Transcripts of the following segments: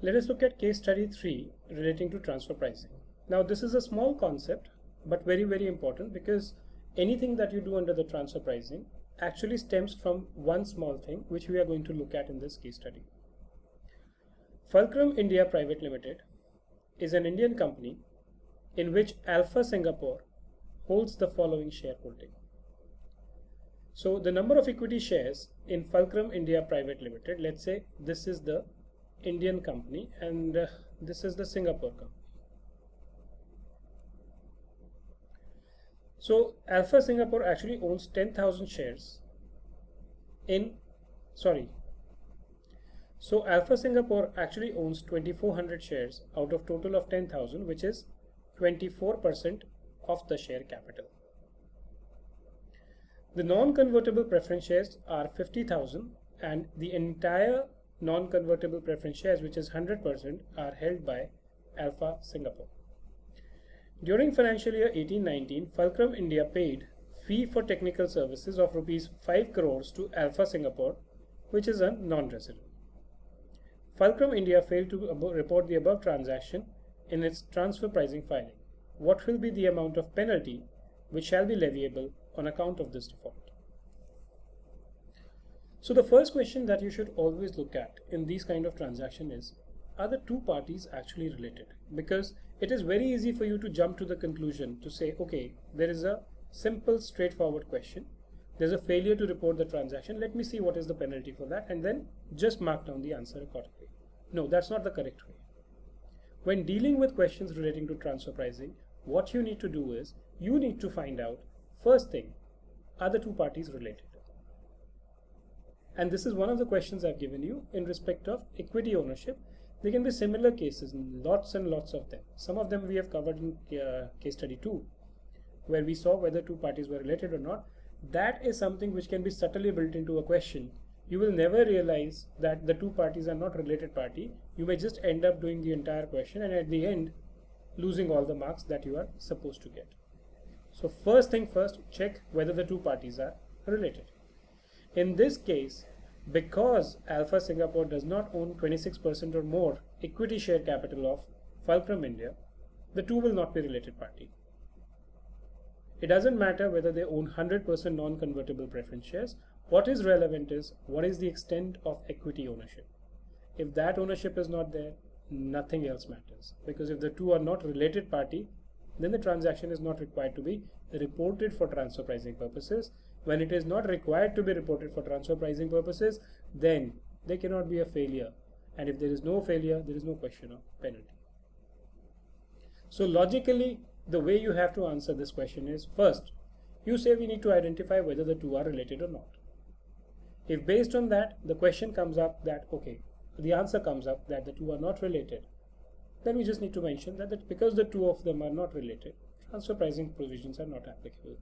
Let us look at case study 3 relating to transfer pricing. Now this is a small concept but very important because anything that you do under the transfer pricing actually stems from one small thing which we are going to look at in this case study. Fulcrum India Private Limited is an Indian company in which Alpha Singapore holds the following shareholding. So the number of equity shares in Fulcrum India Private Limited, let's say this is the Indian company and this is the Singapore company. So Alpha Singapore actually owns 10,000 shares so Alpha Singapore actually owns 2400 shares out of total of 10,000, which is 24% of the share capital. The non-convertible preference shares are 50,000 and the entire non-convertible preference shares, which is 100%, are held by Alpha Singapore. During financial year 18-19, Fulcrum India paid fee for technical services of rupees 5 crores to Alpha Singapore, which is a non-resident. Fulcrum India failed to report the above transaction in its transfer pricing filing. What will be the amount of penalty which shall be leviable on account of this default? So the first question that you should always look at in these kind of transaction is, are the two parties actually related? Because it is very easy for you to jump to the conclusion to say, okay, there is a simple straightforward question. There's a failure to report the transaction. Let me see what is the penalty for that and then just mark down the answer accordingly. No, that's not the correct way. When dealing with questions relating to transfer pricing, what you need to do is you need to find out, first thing, are the two parties related? And this is one of the questions I've given you in respect of equity ownership. There can be similar cases, lots and lots of them. Some of them we have covered in case study 2, where we saw whether two parties were related or not. That is something which can be subtly built into a question. You will never realize that the two parties are not related party. You may just end up doing the entire question and at the end losing all the marks that you are supposed to get. So first thing first, check whether the two parties are related. In this case, because Alpha Singapore does not own 26% or more equity share capital of Fulcrum India, the two will not be related party. It doesn't matter whether they own 100% non-convertible preference shares. What is relevant is what is the extent of equity ownership. If that ownership is not there, nothing else matters. Because if the two are not related party, then the transaction is not required to be reported for transfer pricing purposes. When it is not required to be reported for transfer pricing purposes, then there cannot be a failure. And if there is no failure, there is no question of penalty. So logically, the way you have to answer this question is, first, you say we need to identify whether the two are related or not. If based on that, the question comes up that, okay, the answer comes up that the two are not related, then we just need to mention that because the two of them are not related, transfer pricing provisions are not applicable.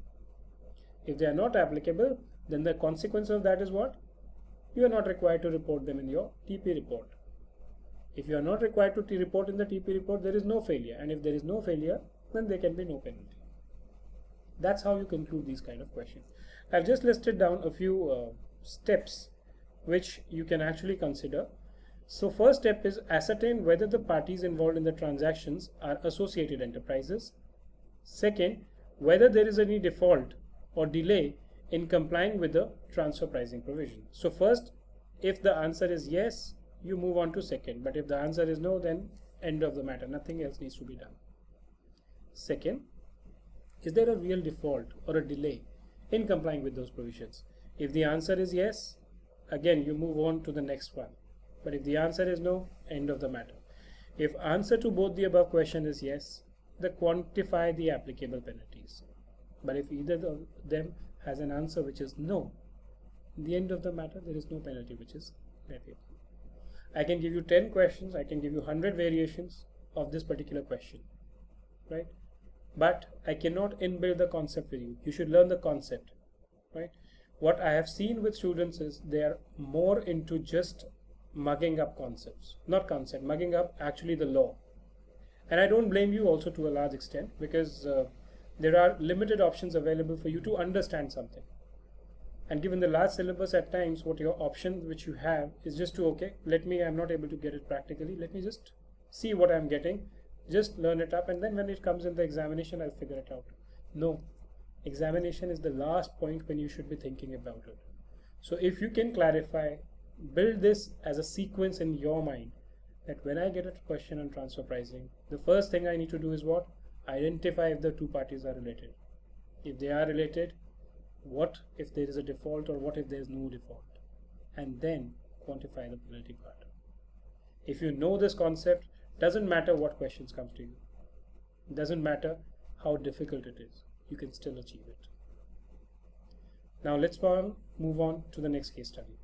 If they are not applicable, then the consequence of that is what? You are not required to report them in your TP report. If you are not required to report in the TP report, there is no failure. And if there is no failure, then there can be no penalty. That's how you conclude these kind of questions. I've just listed down a few steps which you can actually consider. So first step is ascertain whether the parties involved in the transactions are associated enterprises. Second, whether there is any default or delay in complying with the transfer pricing provision. So first, if the answer is yes, you move on to second. But if the answer is no, then end of the matter. Nothing else needs to be done. Second, is there a real default or a delay in complying with those provisions? If the answer is yes, again you move on to the next one. But if the answer is no, end of the matter. If answer to both the above question is yes, then quantify the applicable penalties. But if either of them has an answer which is no, in the end of the matter there is no penalty which is leviable. I can give you 10 questions, I can give you 100 variations of this particular question, right? But I cannot inbuild the concept with you. You should learn the concept, right? What I have seen with students is they are more into just mugging up concepts, not concept, mugging up actually the law. And I don't blame you also to a large extent, because there are limited options available for you to understand something. And given the large syllabus, at times what your option which you have is just to, okay, I'm not able to get it practically, let me just see what I'm getting, just learn it up, and then when it comes in the examination I'll figure it out. No, examination is the last point when you should be thinking about it. So if you can clarify, build this as a sequence in your mind, that when I get a question on transfer pricing, the first thing I need to do is what? Identify if the two parties are related. If they are related, what if there is a default, or what if there is no default, and then quantify the penalty part. If you know this concept, doesn't matter what questions come to you, doesn't matter how difficult it is, you can still achieve it. Now let's move on to the next case study.